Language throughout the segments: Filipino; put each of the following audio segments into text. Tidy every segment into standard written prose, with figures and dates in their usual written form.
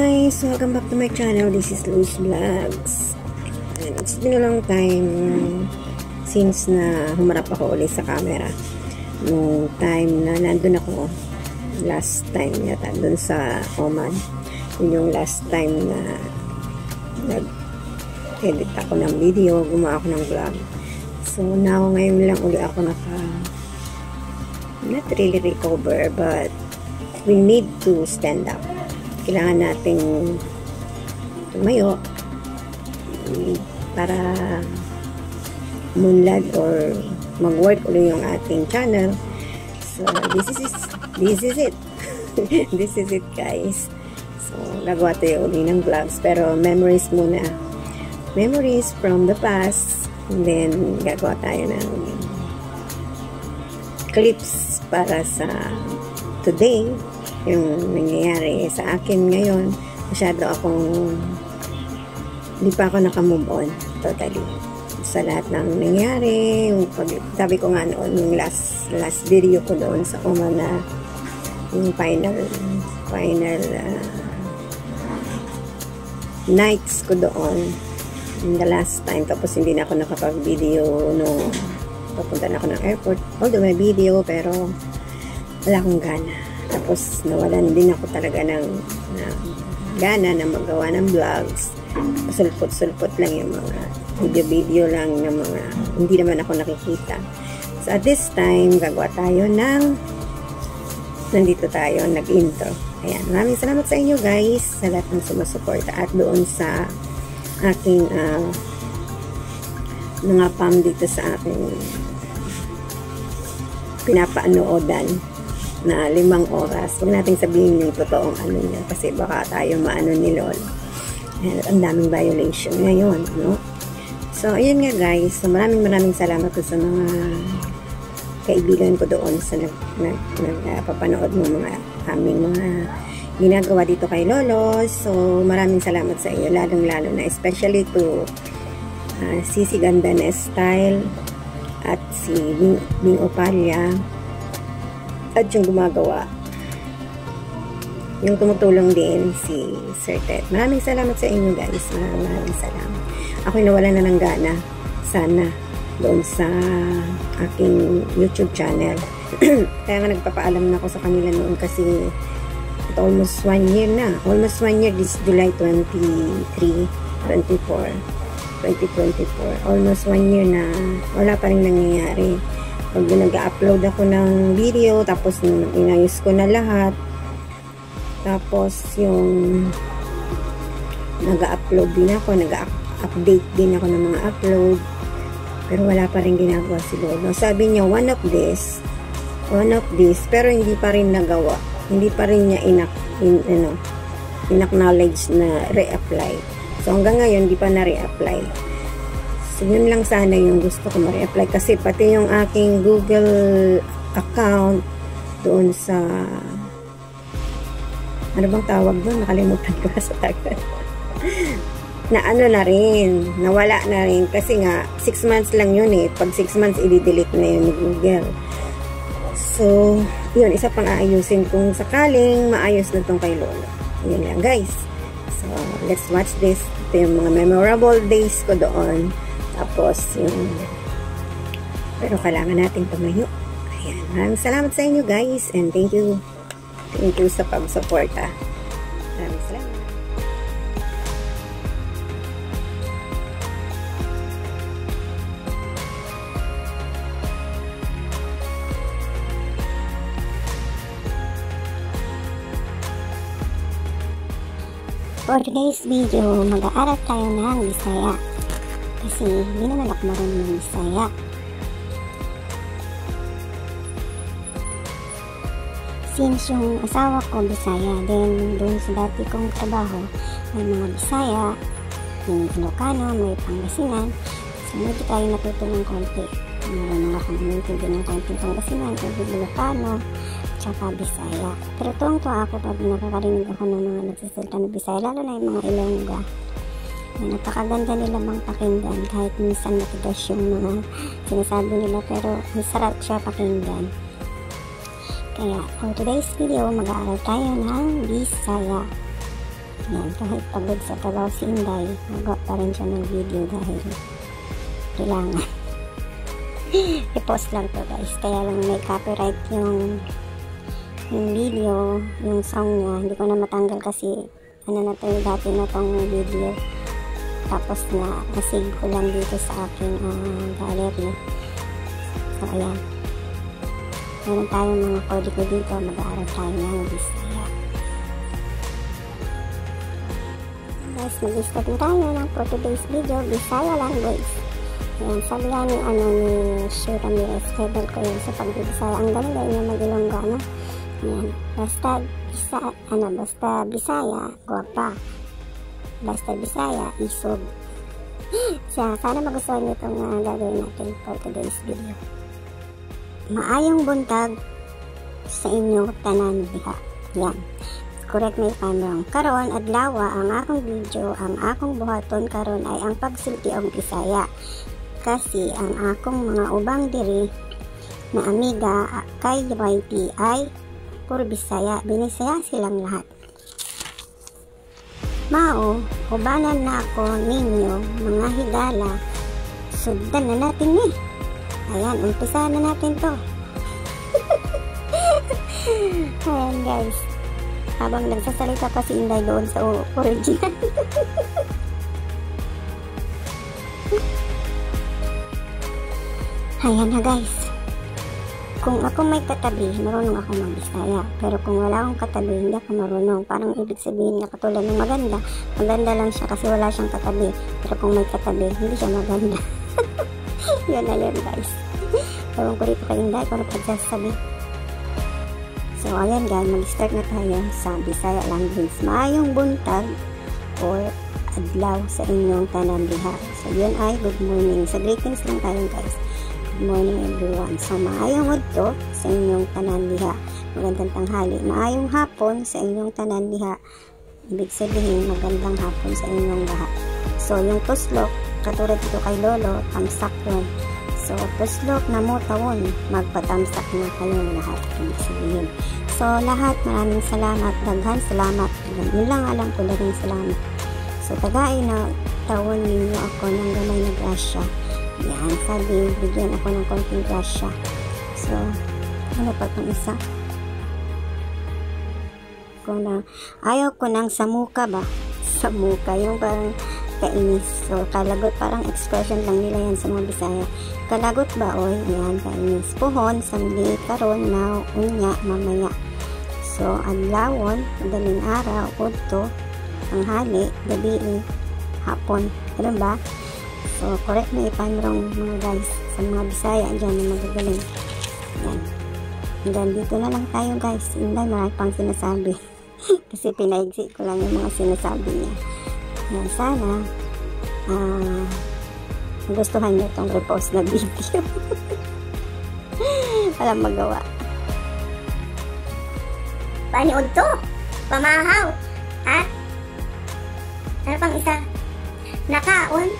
guys! Welcome back to my channel. This is Luz Vlogs. And it's been a long time since na humarap ako ulit sa camera. Nung time na nandun ako, last time yata, dun sa Oman. Yun yung last time na nag-edit ako ng video, gumawa ako ng vlog. So now, ngayon lang ulit ako not really recover, but we need to stand up. Kailangan nating tumayo para munlad or mag-work ulit yung ating channel. So this is it. This is it, guys. So gagawa tayo ulit ng vlogs, pero memories muna, memories from the past, and then gagawa tayo ng clips para sa today, yung nangyayari sa akin ngayon. Masyado akong hindi pa ako nakamove on totally sa lahat ng nangyayari. Yung sabi ko nga noon, yung last video ko doon sa Oman, na yung final nights ko doon, in the last time. Tapos hindi na ako nakapag video nung papunta na ako ng airport, although may video, pero wala akong gana. Tapos nawalan din ako talaga ng gana na magawa ng vlogs. Sulpot-sulpot lang yung mga video lang ng mga hindi naman ako nakikita. So at this time, gagawa tayo nandito tayo, nag-intro. Ayan, maraming salamat sa inyo, guys, sa lahat ng sumusuporta at doon sa aking mga pam dito sa aking pinapaanoodan na 5 oras. Huwag natin sabihin yung totoong ano niya, kasi baka tayo maano ni Lolo. Ang daming violation ngayon, no? So, ayun nga, guys. So, maraming salamat ko sa mga kaibigan ko doon sa nagpapanood ng mga aming mga ginagawa dito kay Lolo. So, maraming salamat sa iyo, lalong-lalo na, especially to Sisi Gandanes Style at si Bing Opalya, at yung gumagawa, yung tumutulong din, si Sir Ted. Maraming salamat sa inyo, guys. Maraming salamat. Ako'y nawalan na ng gana sana doon sa aking YouTube channel. Kaya nga nagpapaalam na ako sa kanila noon, kasi ito almost 1 year na. Almost 1 year, this July 2024. Almost 1 year na wala pa rin nangyayari. Pag nag-upload ako ng video, tapos inayos ko na lahat, tapos yung nag-upload din ako, nag-update din ako ng mga upload, pero wala pa rin ginagawa si Lolo. Sabi niya one of this, pero hindi pa rin nagawa, hindi pa rin niya in-acknowledge na re-apply. So hanggang ngayon hindi pa na-re-apply. So, yun lang sana yung gusto ko ma-re-apply, kasi pati yung aking Google account doon sa, ano bang tawag doon? Nakalimutan ko sa tagal. Na ano na rin, nawala na rin, kasi nga 6 months lang yun eh. Pag 6 months, i-delete na yun ni Google. So, yun, isa pang aayusin kung sakaling maayos na tong kay Lolo. Yun lang, guys. So, let's watch this. Ito yung mga memorable days ko doon. Tapos yung, pero kailangan natin tumayo. Ayan, maraming salamat sa inyo, guys, and thank you sa pag-suporta. Maraming salamat. For today's video, mag-aaral tayo ng Bisaya. Kasi hindi naman ako marunong ng Bisaya. Since yung asawa ko Bisaya, then doon sa dati kong trabaho, may mga Bisaya, may Ilocano, may Pangasinan. So medyo tayo natuto ng konti. Marunong ako namintin din ng konti Pangasinan, konti Ilocano, tsaka Bisaya. Pero tuwang-tuwa ako pag nakakarinig ako ng mga nagsasalita ng Bisaya, lalo na yung mga Ilongga. Napakaganda nila mang pakinggan, kahit minsan matigas yung mga sinasabi nila, pero masarap siya pakinggan. Kaya for today's video, mag-aaral tayo ng Bisaya. Yan, kahit pagod sa trabaho si Inday, magawa pa rin siya ng video dahil kailangan. I-post lang to guys, kaya lang may copyright yung video, yung song niya. Hindi ko na matanggal kasi ano na to, dati na tong video. Tapos nasave ko lang dito sa aking gallery. So ayan, meron tayong mga kode dito, mag-aaral tayo ng Bisaya. Guys, mag-start na tayo ng for today's video, Bisaya language. Ayan, sabi nga ni Shu Ramirez, heaven ko yun sa pag-Bisaya. Ang galing niya mag-Ilongga, no? Ayan, basta Bisaya, guwapa. Basta Bisaya, isog. Sana magustuhan niyo itong gagawin natin for today's video. Maayong buntag sa inyo tanan diha. Yan. Correct me if I'm wrong. Karon adlawa ang akong video, ang akong buhaton karon ay ang pagsulti og Bisaya. Kasi ang akong mga ubang diri na amiga kay YT ay puro Bisaya. Binisaya silang lahat. Mao, ubanan na ako ninyo mga higala. Sundan na natin ni. Ayan, umpisa na natin to. Ayan guys, habang nagsasalita pa si Inday doon sa original. Ayan na guys, kung ako may katabi, marunong ako mag-Bisaya. Pero kung wala akong katabi, hindi ako marunong. Parang ibig sabihin niya katulad ng maganda lang siya kasi wala siyang katabi. Pero kung may katabi, hindi siya maganda. Yun na yun guys. Ewan ko rito kay Inday kung ano pagsasabi. So ayan guys, mag-start na tayo sa Bisaya language. Maayong buntag or adlaw sa inyong tanan diha. So yun ay good morning. Sa greetings lang tayo guys. Good morning everyone. So maayong udto sa inyong tanan diha. Magandang tanghali. Maayong hapon sa inyong tanan diha. Ibig sabihin magandang hapon sa inyong lahat. So yung tuslok, katulad dito kay Lolo, tamsak yun. So tuslok na mo tawon, magpatamsak na kayong lahat. Ibig sabihin. So lahat, maraming salamat. Daghan salamat. Yun lang alam ko, daghang salamat. So tagay na tawon ninyo ako ng gamay na grasya. Yan, sabi, bigyan ako ng konting grasya. So, ano pa itong isa? Ayaw ko ng samuka ba? Samuka, yung parang kainis. So, kalagot, parang expression lang nila yan sa mga Bisaya. Kalagot ba, oy? Yan, kainis. Puhon, samdi, karon, now, unya, mamaya. So, adlawon, madaling araw, udto, tanghali, gabi, hapon. Ganun ba? So, correct me if I'm wrong mga guys. Sa mga Bisaya, dyan na magagaling. Yan. Hanggang dito na lang tayo guys. Hindi, marami pang sinasabi. Kasi pinaigsi ko lang yung mga sinasabi niya. Yan, sana gustuhan niyo itong repost na video. Walang magawa. Paniod to! Pamahaw! Ha? Ano pang isa? Nakaon?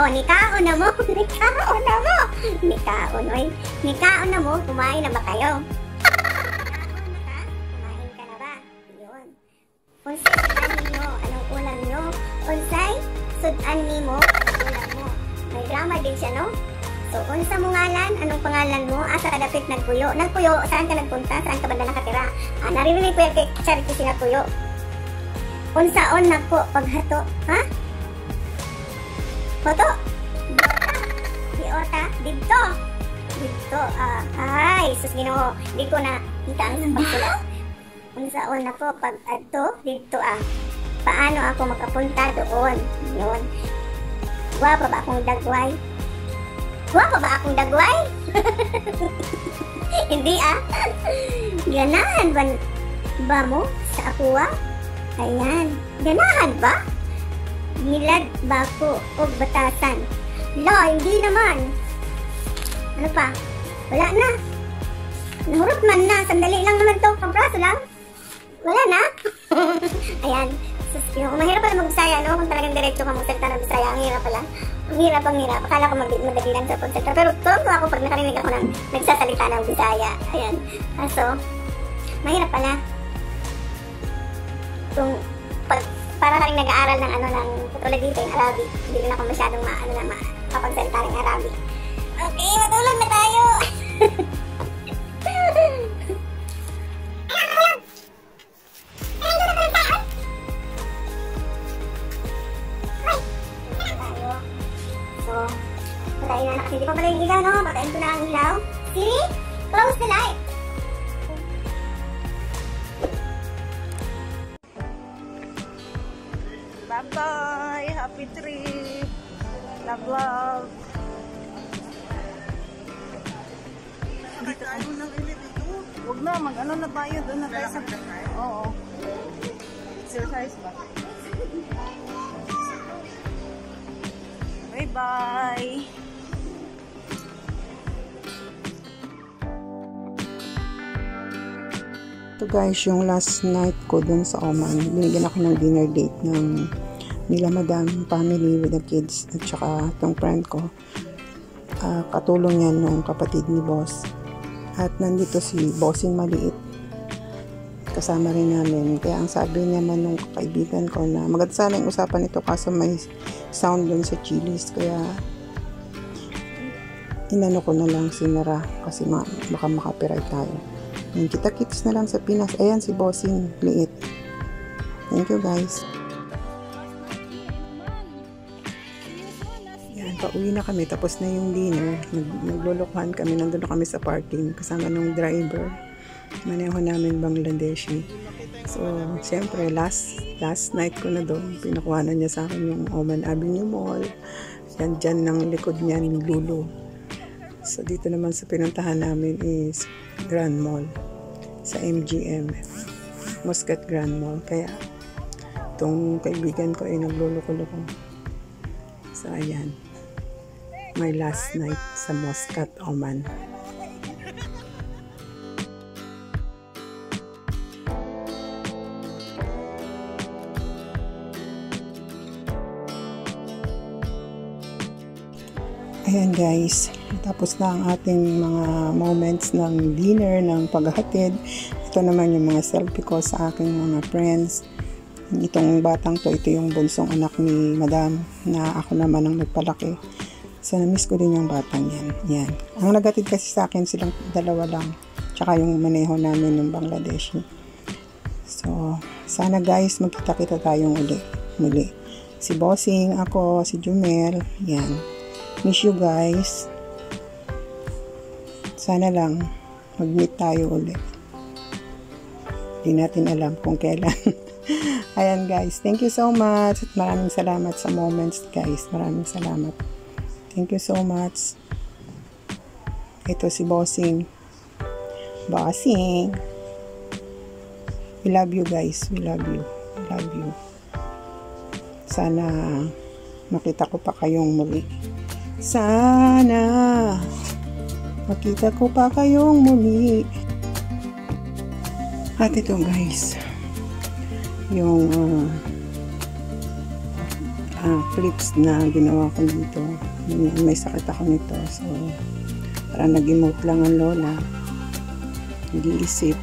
O, nikaon na mo! Nikaon na mo! Nikaon, oy! Nikaon na mo! Kumain na ba kayo? Nikaon na ka? Kumain ka na ba? Yun. Unsay sudan nimo? Anong ulam nyo? Unsay sudan nimo? Ulam mo. May drama din siya, no? So, unsa mo ngalan? Anong pangalan mo? Asa ka dapit nagpuyo? Nagpuyo? Saan ka nagpunta? Saan ka banda nakatira? Naririnig ko yung kay Charity si nagpuyo. Unsaon nagpo paghato? Ha? Foto? Diota? Dito? Dito? Ay, sus Ginoo. Di ko na kita ang pagsulat. Unsaon ako pag adto? Dito Paano ako makapunta doon? Yun. Guwapa ba akong dagway? Guwapa ba akong dagway? Hindi Ganahan ba mo sa akuwa? Ayan. Ganahan ba? Gilad ba ko o batasan? La, hindi naman. Ano pa? Wala na. Nahurot man na. Sandali lang naman to. Pampraso lang. Wala na. Ayan. Mahirap pala mag-Bisaya, no? Kung talagang diretso ka magsalita ng Bisaya, ang hirap pala. Ang hirap. Akala ko madali lang sa konsentra. Pero tuwang ako pag nakarinig ako ng nagsasalita ng Bisaya. Ayan. So, mahirap pala. Kung para para na rin nag-aaral ng ng tulad dito yung Arabic. Hindi rin ako masyadong makapagsalita ng Arabic. Okay, matulog na tayo! So, patayin na kasi. Hindi pa pala yung ilaw, no? Patayin ko na ang ilaw. Siri, close the light. Bye-bye! Happy trip! Love, love! Huwag na, mag-ano na tayo. Doon na tayo sa... Oo. Exercise ba? Bye-bye! Ito guys, yung last night ko dun sa Oman. Binigyan ako ng dinner date ng nila madam, family with the kids at saka itong friend ko. Katulong yan nung kapatid ni boss. At nandito si bossing maliit. Kasama rin namin. Kaya ang sabi naman nung kaibigan ko na maganda sana yung usapan ito kaso may sound dun sa Chili's. Kaya inano ko na lang sinara kasi baka makapiright tayo. Yung kita-kits na lang sa Pinas. Ayan si bossing liit. Thank you guys. Yan, pauwi na kami. Tapos na yung dinner. Naglulukuhan kami. Nandun na kami sa parking. Kasama ng driver. Maneho namin Bangladeshi. So, siyempre, last night ko na doon. Pinakuhanan niya sa akin yung Oman Avenue Mall. Yan, dyan ng likod niya, yung Lulu. So, dito naman sa pinuntahan namin is Grand Mall sa MGM. Muscat Grand Mall. Kaya, itong kaibigan ko ay nagluluko-luko. So, ayan. My last night sa Muscat, Oman. Ayan guys, tapos na ang ating mga moments ng dinner, ng paghahatid. Ito naman yung mga selfie ko sa aking mga friends. Itong batang to, ito yung bunsong anak ni madam na ako naman ang nagpalaki. So na-miss ko din yung batang yan. Yan. Ang naghatid kasi sa akin silang dalawa lang. Tsaka yung maneho namin ng Bangladeshi. So sana guys magkita-kita tayong muli. Si Bossing, ako, si Jumel. Yan. Miss you guys. Sana lang mag-meet tayo ulit. Hindi natin alam kung kailan. Ayan guys. Thank you so much. At maraming salamat sa moments guys. Maraming salamat. Thank you so much. Ito si Bossing. Bossing. We love you guys. We love you. We love you. Sana makita ko pa kayong muli. Sana makita ko pa kayong muli. At ito guys, yung clips na ginawa ko dito. May sakit ako nito. So, parang nag-emote lang ang lola. Nag-iisip.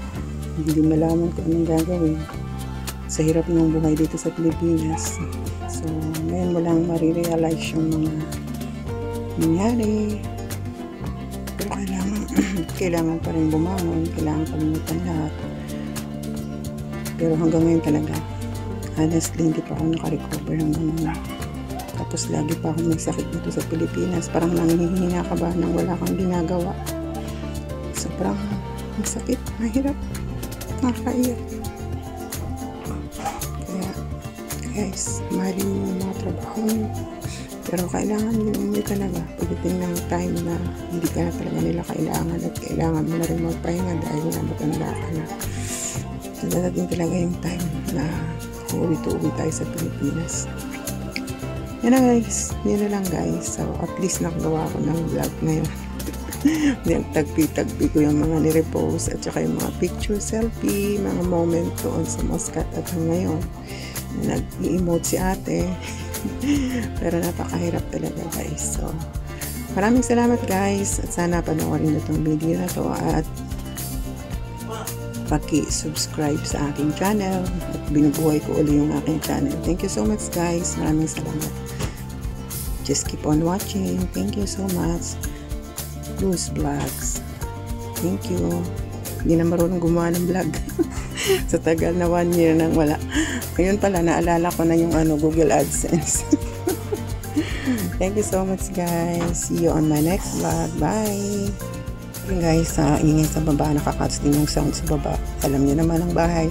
Hindi malaman kung anong gagawin. Sa hirap ng buhay dito sa Pilipinas. So, ngayon mo lang marirealize yung mga nangyari. Pero kailangan pa rin bumangon, kailangan kalimutan lahat. Pero hanggang ngayon talaga, honestly, hindi pa ako nakarecover hanggang ngayon. Tapos lagi pa akong may sakit dito sa Pilipinas. Parang nanghihina ka ba nang wala kang ginagawa. Sobrang masakit, mahirap, nakakaiyak. Kaya, guys, mahalin mo yung mga trabaho mo. Pero kailangan nyo talaga. Pagdating ng time na hindi ka na talaga nila kailangan at kailangan mo na rin magpahinga dahil na matanda ka na. So, dadating talaga yung time na uuwi tayo sa Pilipinas. Yan na guys. Yan na lang guys. So, at least nakagawa ko ng vlog ngayon. Tagpi-tagpi ko yung mga nirepost at saka yung mga picture, selfie, mga moment doon sa Muscat at ngayon. Nag-i-emote si ate. Pero napakahirap talaga guys. So, maraming salamat guys at sana panoorin nyo itong video na to at paki-subscribe sa aking channel at binubuhay ko uli yung aking channel. Thank you so much guys. Maraming salamat. Just keep on watching. Thank you so much. Luz Vlogs. Thank you. Hindi na marunong gumawa ng vlog. Sa tagal na 1 year nang wala. Ngayon pala, naalala ko na yung Google AdSense. Thank you so much guys. See you on my next vlog. Bye! Yun guys, ingay sa baba. Nakakats din yung sound sa baba. Alam niyo naman ang bahay.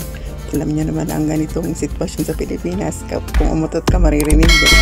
Alam niyo naman ang ganitong sitwasyon sa Pilipinas. Kung umutot ka, maririnig din.